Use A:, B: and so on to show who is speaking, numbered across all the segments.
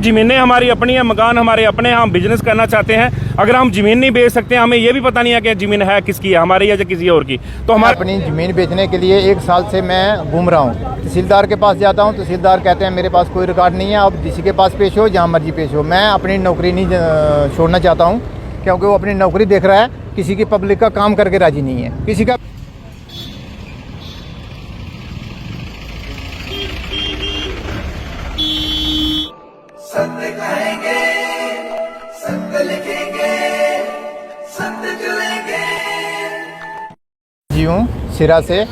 A: ज़मीनें हमारी अपनी है, मकान हमारे अपने हैं, हम बिजनेस करना चाहते हैं। अगर हम ज़मीन नहीं बेच सकते, हमें ये भी पता नहीं है कि ज़मीन है किसकी है, हमारी या किसी और की, तो हमारे
B: अपनी ज़मीन बेचने के लिए 1 साल से मैं घूम रहा हूँ। तहसीलदार के पास जाता हूँ, तहसीलदार कहते हैं मेरे पास कोई रिकॉर्ड नहीं है, आप किसी के पास पेश हो, जहाँ मर्जी पेश हो। मैं अपनी नौकरी नहीं छोड़ना चाहता हूँ, क्योंकि वो अपनी नौकरी देख रहा है, किसी की पब्लिक का काम करके राजी नहीं है, किसी का।
C: सत्य कहेंगे, सत्य लिखेंगे, सत्य चलेंगे।
B: जी हूँ सिरा से।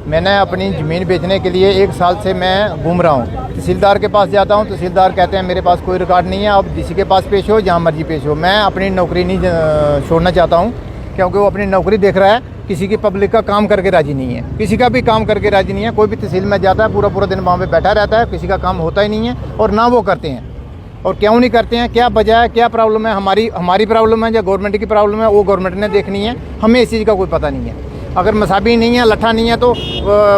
B: मैंने अपनी ज़मीन बेचने के लिए 1 साल से मैं घूम रहा हूँ। तहसीलदार के पास जाता हूँ, तहसीलदार कहते हैं मेरे पास कोई रिकॉर्ड नहीं है, आप किसी के पास पेश हो, जहाँ मर्जी पेश हो। मैं अपनी नौकरी नहीं छोड़ना चाहता हूँ, क्योंकि वो अपनी नौकरी देख रहा है, किसी की पब्लिक का काम करके राजी नहीं है, किसी का भी काम करके राजी नहीं है। कोई भी तहसील में जाता है, पूरा दिन वहाँ पे बैठा रहता है, किसी का काम होता ही नहीं है, और ना वो करते हैं। और क्यों नहीं करते हैं, क्या वजह है, क्या प्रॉब्लम है, हमारी प्रॉब्लम है या गवर्नमेंट की प्रॉब्लम है, वो गवर्नमेंट ने देखनी है, हमें इस चीज़ का कोई पता नहीं है। अगर मसाबी नहीं है, लट्ठा नहीं है, तो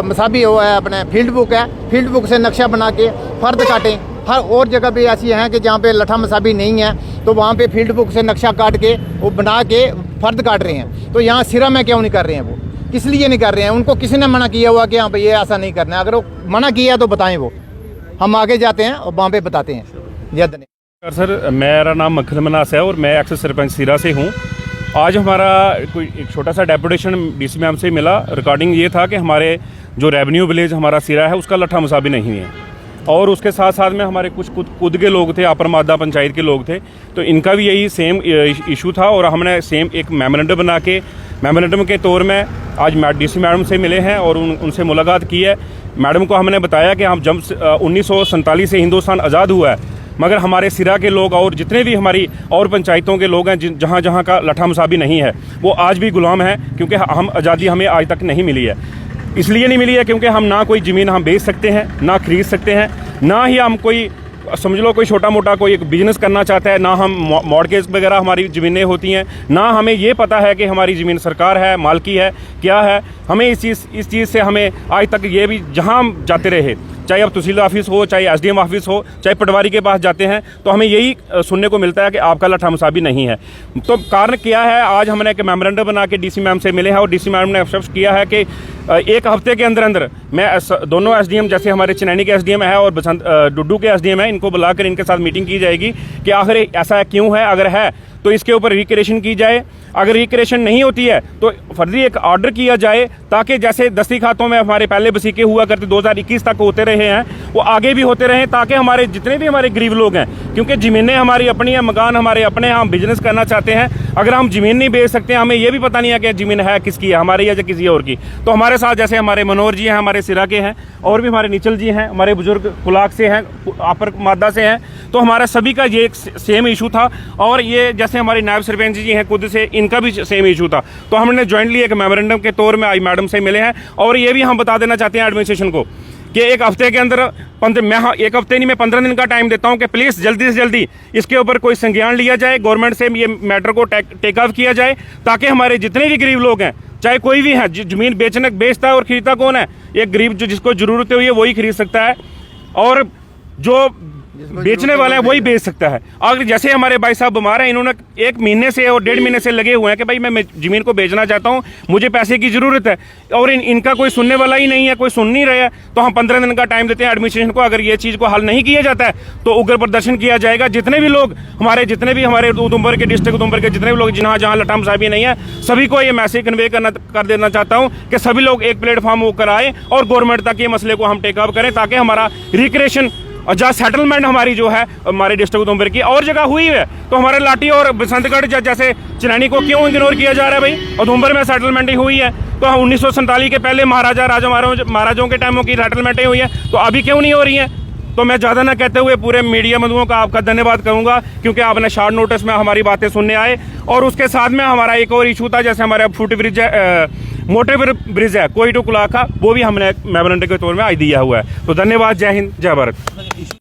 B: मसाबी वो है, अपने फील्ड बुक है, फील्ड बुक से नक्शा बना के फर्द काटें। हर और जगह पे ऐसी हैं कि जहाँ पे लट्ठा मसाबी नहीं है, तो वहाँ पे फील्ड बुक से नक्शा काट के वो बना के फर्द काट रहे हैं। तो यहाँ सिरा में क्यों नहीं कर रहे हैं, वो किस लिए नहीं कर रहे हैं? उनको किसी ने मना किया हुआ कि हाँ भाई ये ऐसा नहीं करना है? अगर वो मना किया तो बताएं, वो हम आगे जाते हैं और वहाँ पे बताते हैं। जय
A: सर, मेरा नाम मक्खन मनास है और मैं एक्स सरपंच सिरा से हूँ। आज हमारा कोई एक छोटा सा डेपुटेशन डीसी मैम से मिला। रिकॉर्डिंग ये था कि हमारे जो रेवेन्यू विलेज हमारा सिरा है उसका लट्ठा मसाबी नहीं है, और उसके साथ साथ में हमारे कुछ खुद के लोग थे, अपर मादा पंचायत के लोग थे, तो इनका भी यही सेम इशू था। और हमने सेम एक मेमोरेंडम बना के, मेमोरेंडम के तौर में आज डीसी मैडम से मिले हैं और उनसे मुलाकात की है। मैडम को हमने बताया कि हम जब 1947 से हिंदुस्तान आज़ाद हुआ है, मगर हमारे सिरा के लोग और जितने भी हमारी और पंचायतों के लोग हैं जहाँ जहाँ का लट्ठा मसाबी नहीं है, वो आज भी गुलाम है, क्योंकि हम आज़ादी हमें आज तक नहीं मिली है। इसलिए नहीं मिली है क्योंकि हम ना कोई ज़मीन हम बेच सकते हैं, ना खरीद सकते हैं, ना ही हम कोई समझ लो कोई छोटा मोटा कोई एक बिजनेस करना चाहता है, ना हम मॉर्गेज वगैरह हमारी ज़मीनें होती हैं, ना हमें ये पता है कि हमारी ज़मीन सरकार है, मालकी है, क्या है। हमें इस चीज़ से हमें आज तक ये भी जहाँ हम जाते रहे, चाहे अब तहसील ऑफिस हो, चाहे एसडीएम ऑफिस हो, चाहे पटवारी के पास जाते हैं, तो हमें यही सुनने को मिलता है कि आपका लट्ठा मसाबी नहीं है। तो कारण क्या है? आज हमने एक मेमोरेंडम बना के डीसी मैम से मिले हैं और डीसी मैम ने आश्वस्त किया है कि 1 हफ्ते के अंदर मैं दोनों एसडीएम, जैसे हमारे चिनैनी के एसडीएम है और बसंत डुड्डू के एसडीएम है, इनको बुलाकर इनके साथ मीटिंग की जाएगी कि आखिर ऐसा क्यों है, अगर है तो इसके ऊपर रिक्रिएशन की जाए। अगर रिक्रिएशन नहीं होती है तो फर्जी एक ऑर्डर किया जाए, ताकि जैसे दस्ती खातों में हमारे पहले वसीके हुआ करते 2021 तक होते रहे हैं, वो आगे भी होते रहें, ताकि हमारे जितने भी हमारे गरीब लोग हैं, क्योंकि ज़मीनें हमारी अपनी है, मकान हमारे अपने हैं, हम बिजनेस करना चाहते हैं। अगर हम ज़मीन नहीं बेच सकते, हमें ये भी पता नहीं है कि ज़मीन है किसकी है, हमारी या किसी और की, तो हमारे साथ जैसे हमारे मनोहर जी हैं, हमारे सिरा के हैं, और भी हमारे निचल जी हैं, हमारे बुजुर्ग कुलाक से हैं, अपर मादा से हैं, तो हमारा सभी का ये एक सेम इशू था। और ये जैसे हमारे नायब सरपंच जी हैं खुद से, इनका भी सेम इशू था। तो हमने ज्वाइंटली एक मेमोरेंडम के तौर में आज मैडम से मिले हैं, और ये भी हम बता देना चाहते हैं एडमिनिस्ट्रेशन को कि 1 हफ्ते के अंदर 15 दिन का टाइम देता हूं कि प्लीज़ जल्दी से जल्दी इसके ऊपर कोई संज्ञान लिया जाए, गवर्नमेंट से ये मैटर को टेक ऑफ किया जाए, ताकि हमारे जितने भी गरीब लोग हैं, चाहे कोई भी है, ज़मीन बेचता है और खरीदता कौन है? एक गरीब जिसको ज़रूरत हुई है वही खरीद सकता है, और जो बेचने वाला है वही बेच सकता है। अगर जैसे हमारे भाई साहब बीमार हैं, इन्होंने 1 महीने से और 1.5 महीने से लगे हुए हैं कि भाई मैं ज़मीन को बेचना चाहता हूं, मुझे पैसे की ज़रूरत है, और इनका कोई सुनने वाला ही नहीं है, कोई सुन नहीं रहा है। तो हम 15 दिन का टाइम देते हैं एडमिनिस्ट्रेशन को। अगर ये चीज़ को हल नहीं किया जाता है तो उग्र प्रदर्शन किया जाएगा। जितने भी लोग हमारे उधमपुर के डिस्ट्रिक्ट उधमपुर के जितने भी लोग जहाँ लट्ठा मसाबी नहीं है, सभी को ये मैसेज कन्वे कर देना चाहता हूँ कि सभी लोग एक प्लेटफॉर्म होकर आए और गवर्नमेंट तक ये मसले को हम टेक अप करें, ताकि हमारा रिक्रिएशन और जहाँ सेटलमेंट हमारी जो है हमारे डिस्ट्रिक्ट उधमपुर की और जगह हुई है, तो हमारे लाठी और बसंतगढ़ जैसे चिनैनी को क्यों इग्नोर किया जा रहा है? भाई उधमपुर में सेटलमेंट हुई है, तो 1947 के पहले महाराजाओं के टाइमों की सेटलमेंटें हुई है, तो अभी क्यों नहीं हो रही हैं? तो मैं ज़्यादा ना कहते हुए पूरे मीडिया बंधुओं का आपका धन्यवाद करूंगा, क्योंकि आपने शॉर्ट नोटिस में हमारी बातें सुनने आए। और उसके साथ में हमारा एक और इशू था, जैसे हमारे फुट ब्रिज है, मोटे ब्रिज है कोई टू कुलाक का, वो भी हमने मेमोरेंडम के तौर में आज दिया हुआ है। तो धन्यवाद, जय हिंद, जय भारत।